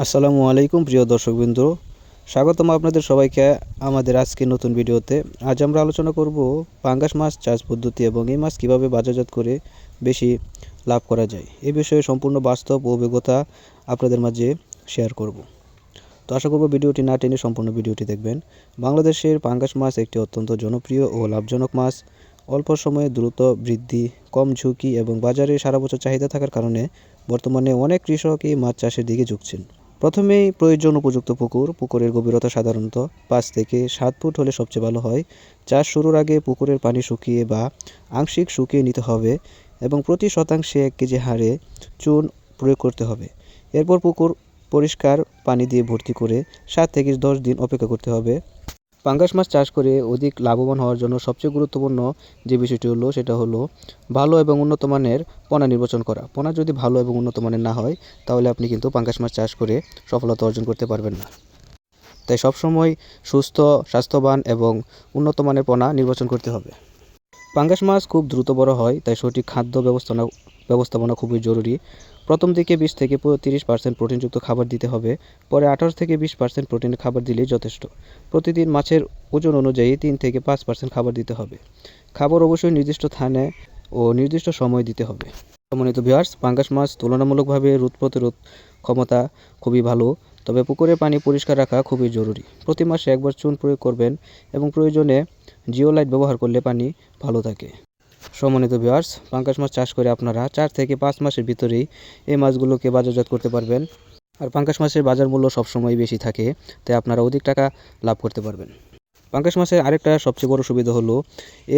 আসসালামু আলাইকুম প্রিয় দর্শকবৃন্দ, স্বাগতম আপনাদের সবাইকে আমাদের আজকে নতুন ভিডিওতে। আজ আমরা আলোচনা করব পাঙ্গাস মাছ চাষ পদ্ধতি এবং এই মাছ কীভাবে বাজারজাত করে বেশি লাভ করা যায়। এই বিষয়ে সম্পূর্ণ বাস্তব অভিজ্ঞতা আপনাদের মাঝে শেয়ার করব। তো আশা করব ভিডিওটি না টেনে সম্পূর্ণ ভিডিওটি দেখবেন। বাংলাদেশের পাঙ্গাস মাছ একটি অত্যন্ত জনপ্রিয় ও লাভজনক মাছ। অল্প সময়ে দ্রুত বৃদ্ধি, কম ঝুঁকি এবং বাজারে সারা বছর চাহিদা থাকার কারণে বর্তমানে অনেক কৃষক এই মাছ চাষের দিকে ঝুঁকছেন। প্রথমেই প্রয়োজন উপযুক্ত পুকুর। পুকুরের গভীরতা সাধারণত 5 থেকে 7 ফুট হলে সবচেয়ে ভালো হয়। চাষ শুরুর আগে পুকুরের পানি শুকিয়ে বা আংশিক শুকিয়ে নিতে হবে এবং প্রতি শতাংশে 1 কেজি হারে চুন প্রয়োগ করতে হবে। এরপর পুকুর পরিষ্কার পানি দিয়ে ভর্তি করে 7 থেকে 10 দিন অপেক্ষা করতে হবে। পাঙ্গাস মাছ চাষ করে অধিক লাভবান হওয়ার জন্য সবচেয়ে গুরুত্বপূর্ণ যে বিষয়টি হলো সেটা হলো ভালো এবং উন্নত মানের পোনা নির্বাচন করা। পোনা যদি ভালো এবং উন্নত মানের না হয় তাহলে আপনি কিন্তু পাঙ্গাস মাছ চাষ করে সফলতা অর্জন করতে পারবেন না। তাই সবসময় সুস্থ, স্বাস্থ্যবান এবং উন্নত মানের পোনা নির্বাচন করতে হবে। পাঙ্গাস মাছ খুব দ্রুত বড় হয়, তাই সঠিক খাদ্য ব্যবস্থাপনা খুবই জরুরি। প্রথম দিকে 20 থেকে 30% প্রোটিনযুক্ত খাবার দিতে হবে। পরে 18 থেকে 20% প্রোটিনের খাবার দিলেই যথেষ্ট। প্রতিদিন মাছের ওজন অনুযায়ী 3 থেকে 5% খাবার দিতে হবে। খাবার অবশ্যই নির্দিষ্ট স্থানে ও নির্দিষ্ট সময় দিতে হবে। সম্মানিত ভিউয়ার্স, পাঙ্গাস মাছ তুলনামূলকভাবে রোগ প্রতিরোধ ক্ষমতা খুবই ভালো, তবে পুকুরের পানি পরিষ্কার রাখা খুবই জরুরি। প্রতি মাসে একবার চুন প্রয়োগ করবেন এবং প্রয়োজনে জিওলাইট ব্যবহার করলে পানি ভালো থাকে। সম্মানিত ভিউয়ার্স, পাঙ্গাস মাছ চাষ করে আপনারা 4 থেকে 5 মাসের ভিতরেই এই মাছগুলোকে বাজারজাত করতে পারবেন। আর পাঙ্গাস মাছের বাজার মূল্য সবসময় বেশি থাকে, তাই আপনারা অধিক টাকা লাভ করতে পারবেন। পাঙ্গাস মাছের আরেকটা সবচেয়ে বড় সুবিধা হলো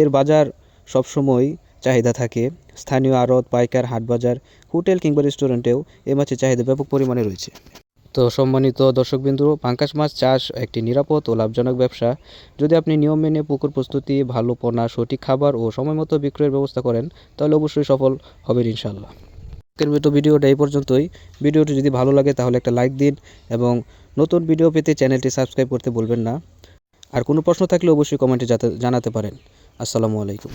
এর বাজার সবসময় চাহিদা থাকে। স্থানীয় আড়ত, পাইকার, হাট বাজার, হোটেল কিংবা রেস্টুরেন্টেও এই মাছের চাহিদা ব্যাপক পরিমাণে রয়েছে। তো সম্মানিত দর্শকবৃন্দ, পাঙ্গাস মাছ চাষ একটি নিরাপদ ও লাভজনক ব্যবসা। যদি আপনি নিয়ম মেনে পুকুর প্রস্তুতি, ভালো পোনা, সঠিক খাবার ও সময়মতো বিক্রয়ের ব্যবস্থা করেন তাহলে অবশ্যই সফল হবেন ইনশাআল্লাহ। আজকের ভিডিওটা এই পর্যন্তই। ভিডিওটি যদি ভালো লাগে তাহলে একটা লাইক দিন এবং নতুন ভিডিও পেতে চ্যানেলটি সাবস্ক্রাইব করতে ভুলবেন না। আর কোনো প্রশ্ন থাকলে অবশ্যই কমেন্টে জানাতে পারেন। আসসালামু আলাইকুম।